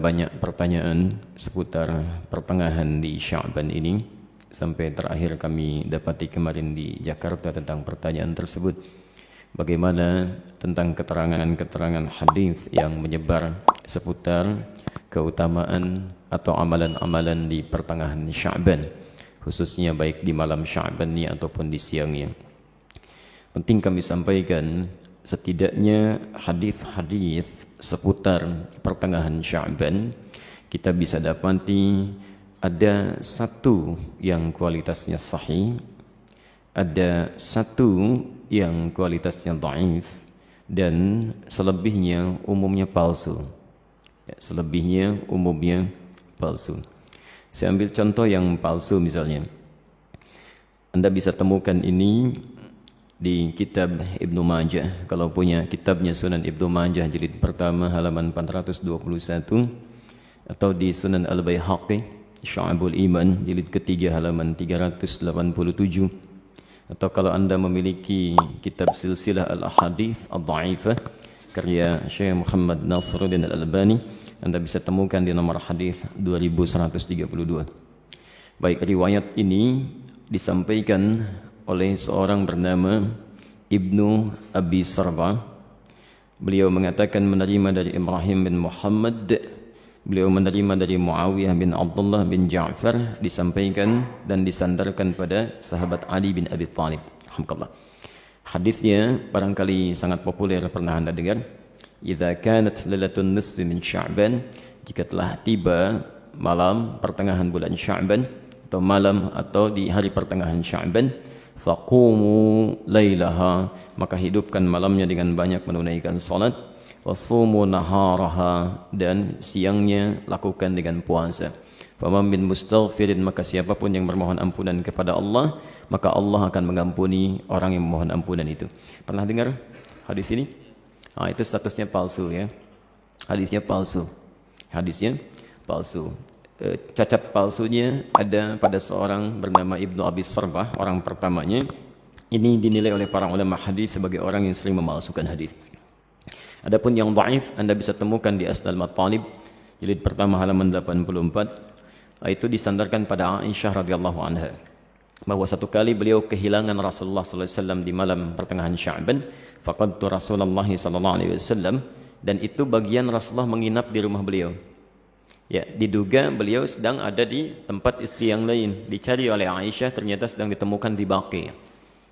banyak pertanyaan seputar pertengahan di Sya'ban ini. Sampai terakhir kami dapati kemarin di Jakarta tentang pertanyaan tersebut. Bagaimana tentang keterangan-keterangan hadis yang menyebar seputar keutamaan atau amalan-amalan di pertengahan Sya'ban, khususnya baik di malam Sya'bannya ataupun di siangnya. Penting kami sampaikan, setidaknya hadis-hadis seputar pertengahan Sya'ban kita bisa dapati ada satu yang kualitasnya sahih, ada satu yang kualitasnya dhaif, dan selebihnya umumnya palsu. Selebihnya umumnya palsu. Saya ambil contoh yang palsu misalnya. Anda bisa temukan ini di kitab Ibnu Majah. Kalau punya kitabnya Sunan Ibnu Majah jilid pertama halaman 421, atau di Sunan Al-Baihaqi Syu'abul Iman jilid ketiga halaman 387, atau kalau Anda memiliki kitab Silsilah Al-Ahadits Ad-Dha'ifah karya Syekh Muhammad Nasiruddin Al-Albani, Anda bisa temukan di nomor hadis 2132. Baik, riwayat ini disampaikan oleh seorang bernama Ibnu Abi Sarba. Beliau mengatakan menerima dari Ibrahim bin Muhammad, beliau menerima dari Muawiyah bin Abdullah bin Ja'far, disampaikan dan disandarkan pada sahabat Ali bin Abi Thalib. Alhamdulillah. Hadisnya barangkali sangat populer, pernah Anda dengar. Idza kanat lailatun nisfi min Sya'ban, jika telah tiba malam pertengahan bulan Sya'ban atau malam atau di hari pertengahan Sya'ban, faqumu lailaha, maka hidupkan malamnya dengan banyak menunaikan salat, wasumu naharaha, dan siangnya lakukan dengan puasa. Faman min mustaghfirin, maka siapapun yang bermohon ampunan kepada Allah, maka Allah akan mengampuni orang yang memohon ampunan itu. Pernah dengar hadis ini? Itu statusnya palsu ya. Hadisnya palsu. Hadisnya palsu. Cacat palsunya ada pada seorang bernama Ibnu Abi Sarbah, orang pertamanya. Ini dinilai oleh para ulama hadis sebagai orang yang sering memalsukan hadis. Adapun yang dhaif Anda bisa temukan di Asnal Matalib jilid pertama halaman 84. Itu disandarkan pada Aisyah radhiyallahu anha, bahwa satu kali beliau kehilangan Rasulullah sallallahu alaihi wasallam di malam pertengahan Sya'ban. Faqadtu Rasulullah sallallahu alaihi wasallam, dan itu bagian Rasulullah menginap di rumah beliau. Ya, diduga beliau sedang ada di tempat istri yang lain. Dicari oleh Aisyah, ternyata sedang ditemukan di Baqi.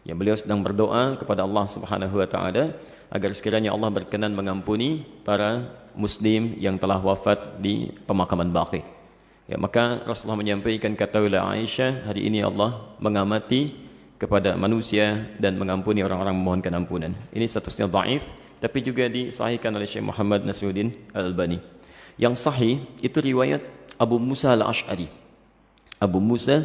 Ya, beliau sedang berdoa kepada Allah Subhanahu wa taala agar sekiranya Allah berkenan mengampuni para muslim yang telah wafat di pemakaman Baqi. Ya, maka Rasulullah menyampaikan, katakanlah Aisyah, hari ini Allah mengamati kepada manusia dan mengampuni orang-orang memohonkan ampunan. Ini statusnya dhaif, tapi juga disahihkan oleh Syekh Muhammad Nasiruddin Al-Albani. Yang sahih itu riwayat Abu Musa Al-Ash'ari. Abu Musa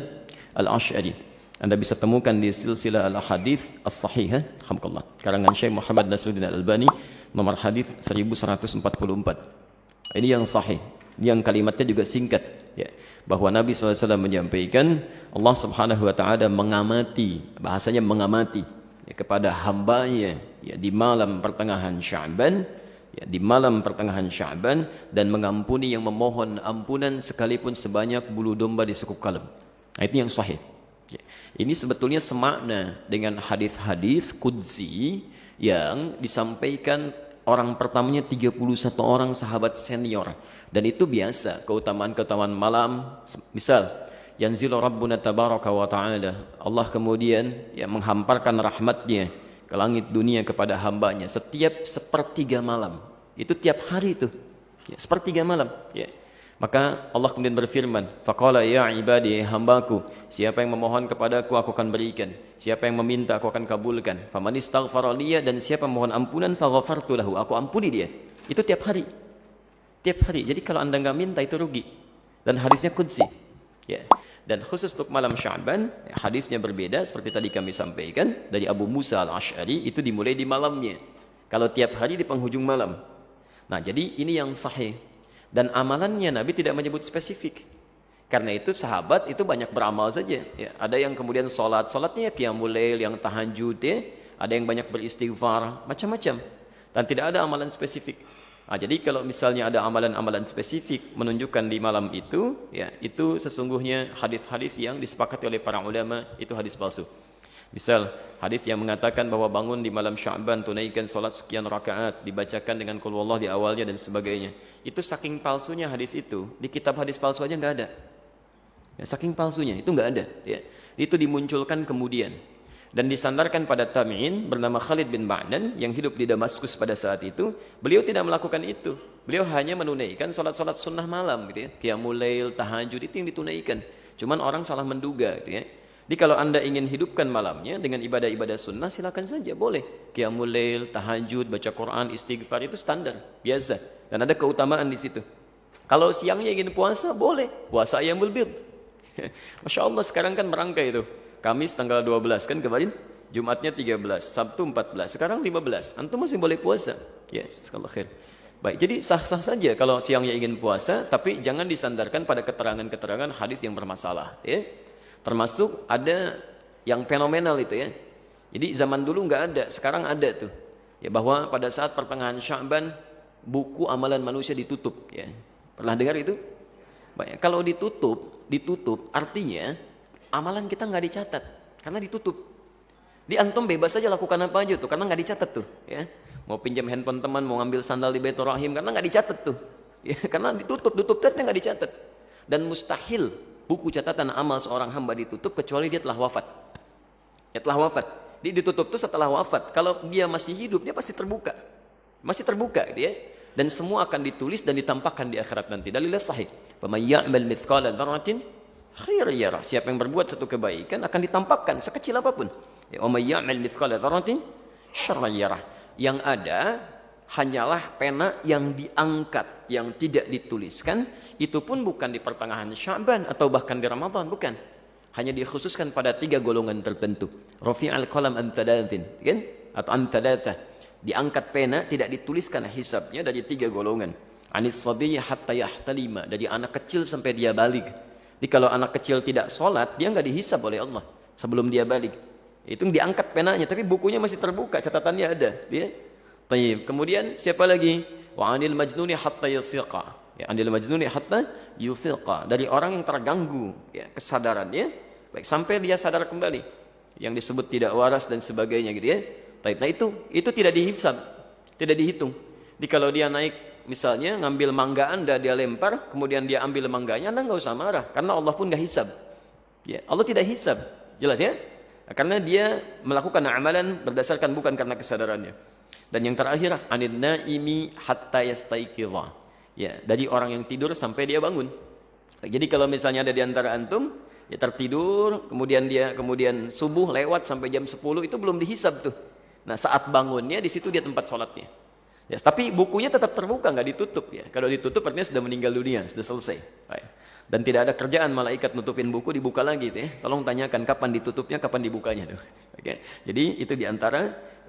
Al-Ash'ari. Anda bisa temukan di Silsilah Al-Hadits As-Sahihah, alhamdulillah, karangan Syekh Muhammad Nasiruddin Al-Albani, nomor hadis 1144. Ini yang sahih. Yang kalimatnya juga singkat, ya, bahwa Nabi SAW menyampaikan Allah Subhanahu wa taala mengamati, bahasanya mengamati, ya, kepada hambanya, ya, di malam pertengahan Sya'ban, ya, di malam pertengahan Sya'ban, dan mengampuni yang memohon ampunan sekalipun sebanyak bulu domba di sekuk kalem. Nah, itu yang sahih. Ya. Ini sebetulnya semakna dengan hadis-hadis qudsi yang disampaikan orang pertamanya 31 orang sahabat senior. Dan itu biasa, keutamaan-keutamaan malam. Misal, yanzilu Rabbuna tabaraka wa ta'ala, Allah kemudian ya menghamparkan rahmatnya ke langit dunia kepada hambanya setiap sepertiga malam. Itu tiap hari itu, ya, sepertiga malam, ya. Maka Allah kemudian berfirman, faqala ya ibadi, hambaku, siapa yang memohon kepadaku aku akan berikan, siapa yang meminta aku akan kabulkan. Faman istaghfara liya, dan siapa mohon ampunan faghafartu lahu, aku ampuni dia. Itu tiap hari. Tiap hari. Jadi kalau Anda enggak minta itu rugi. Dan hadisnya qudsi. Ya. Dan khusus untuk malam Sya'ban, hadisnya berbeda seperti tadi kami sampaikan dari Abu Musa Al-Ash'ari, itu dimulai di malamnya. Kalau tiap hari di penghujung malam. Nah, jadi ini yang sahih. Dan amalannya Nabi tidak menyebut spesifik. Karena itu sahabat itu banyak beramal saja. Ya, ada yang kemudian salatnya qiyamul lail, yang tahajud, ya. Ada yang banyak beristighfar, macam-macam. Dan tidak ada amalan spesifik. Jadi kalau misalnya ada amalan-amalan spesifik menunjukkan di malam itu, ya itu sesungguhnya hadis-hadis yang disepakati oleh para ulama itu hadis palsu. Misal hadis yang mengatakan bahwa bangun di malam Sya'ban tunaikan salat sekian rakaat dibacakan dengan qul huwallah di awalnya dan sebagainya. Itu saking palsunya hadis itu, di kitab hadis palsu aja nggak ada. Ya, saking palsunya itu nggak ada. Ya. Itu dimunculkan kemudian. Dan disandarkan pada tabi'in bernama Khalid bin Ma'dan yang hidup di Damaskus pada saat itu. Beliau tidak melakukan itu. Beliau hanya menunaikan salat-salat sunnah malam gitu ya. Qiyamul lail, tahajud itu yang ditunaikan. Cuman orang salah menduga gitu ya. Jadi kalau Anda ingin hidupkan malamnya dengan ibadah-ibadah sunnah silakan saja, boleh. Qiyamul lail, tahajud, baca Quran, istighfar itu standar, biasa. Dan ada keutamaan di situ. Kalau siangnya ingin puasa, boleh. Puasa ayyamul bid. Masya Allah sekarang kan merangkai itu. Kamis tanggal 12 kan kemarin, Jumatnya 13, Sabtu 14, sekarang 15. Antum masih boleh puasa. Ya, sekali khair. Baik, jadi sah-sah saja kalau siangnya ingin puasa, tapi jangan disandarkan pada keterangan-keterangan hadis yang bermasalah, ya. Termasuk ada yang fenomenal itu ya. Jadi zaman dulu nggak ada, sekarang ada tuh. Ya, bahwa pada saat pertengahan Sya'ban buku amalan manusia ditutup, ya. Pernah dengar itu? Baik, kalau ditutup artinya amalan kita nggak dicatat karena ditutup. Di antum bebas saja lakukan apa aja tuh karena nggak dicatat tuh, ya. Mau pinjam handphone teman, mau ngambil sandal di Baitur Rahim karena nggak dicatat tuh, ya. Karena tutup ternyata nggak dicatat. Dan mustahil buku catatan amal seorang hamba ditutup kecuali dia telah wafat. Ya telah wafat. Ditutup tuh setelah wafat. Kalau dia masih hidup dia pasti terbuka, gitu ya. Dan semua akan ditulis dan ditampakkan di akhirat nanti. Dalilnya sahih. Faman ya'mal mithqala dzarratin khairan yarah. Siapa yang berbuat satu kebaikan akan ditampakkan sekecil apapun. Ya, wa may ya'mal mithqala dzarratin syarran yarah. Yang ada hanyalah pena yang diangkat, yang tidak dituliskan. Itu pun bukan di pertengahan Sya'ban atau bahkan di Ramadan, bukan. Hanya dikhususkan pada 3 golongan tertentu. Rafi'al qalam an thalathin, kan? Atau an thalathah. Diangkat pena, tidak dituliskan hisabnya dari 3 golongan. Anis sabiyyi hatta yahtalima, dari anak kecil sampai dia balik. Jadi kalau anak kecil tidak sholat, dia nggak dihisab oleh Allah sebelum dia balik. Itu diangkat penanya, tapi bukunya masih terbuka, catatannya ada. Dia. Tayyib. Kemudian siapa lagi? Wa anil majnuni hatta yufiqa. Ya, anil majnuni hatta yufiqa. Dari orang yang terganggu ya, kesadarannya, baik sampai dia sadar kembali. Yang disebut tidak waras dan sebagainya gitu ya. Tayyib. Nah itu tidak dihisab, tidak dihitung. Jadi kalau dia naik misalnya ngambil mangga Anda, dia lempar, kemudian dia ambil mangganya, Anda nggak usah marah, karena Allah pun nggak hisab. Ya, Allah tidak hisab, jelas ya? Karena dia melakukan amalan berdasarkan bukan karena kesadarannya. Dan yang terakhir, anin naimi hatta yastaiqidha. Ya, dari orang yang tidur sampai dia bangun. Jadi kalau misalnya ada di antara antum, ya tertidur, kemudian subuh lewat sampai jam 10 itu belum dihisab tuh. Nah, saat bangunnya di situ dia tempat sholatnya. Ya, tapi bukunya tetap terbuka, nggak ditutup ya. Kalau ditutup artinya sudah meninggal dunia, sudah selesai. Baik. Dan tidak ada kerjaan malaikat nutupin buku, dibuka lagi tuh ya. Tolong tanyakan kapan ditutupnya, kapan dibukanya tuh. Oke. Jadi itu diantara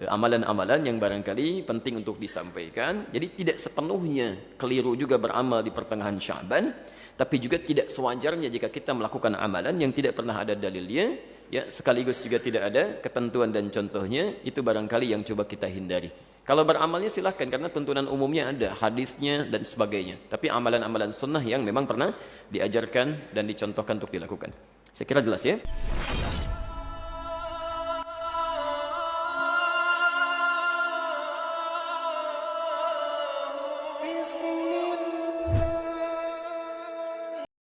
amalan-amalan yang barangkali penting untuk disampaikan. Jadi tidak sepenuhnya keliru juga beramal di pertengahan Sya'ban, tapi juga tidak sewajarnya jika kita melakukan amalan yang tidak pernah ada dalilnya, ya sekaligus juga tidak ada ketentuan dan contohnya, itu barangkali yang coba kita hindari. Kalau beramalnya silahkan karena tuntunan umumnya ada, hadisnya dan sebagainya. Tapi amalan-amalan sunnah yang memang pernah diajarkan dan dicontohkan untuk dilakukan. Saya kira jelas ya.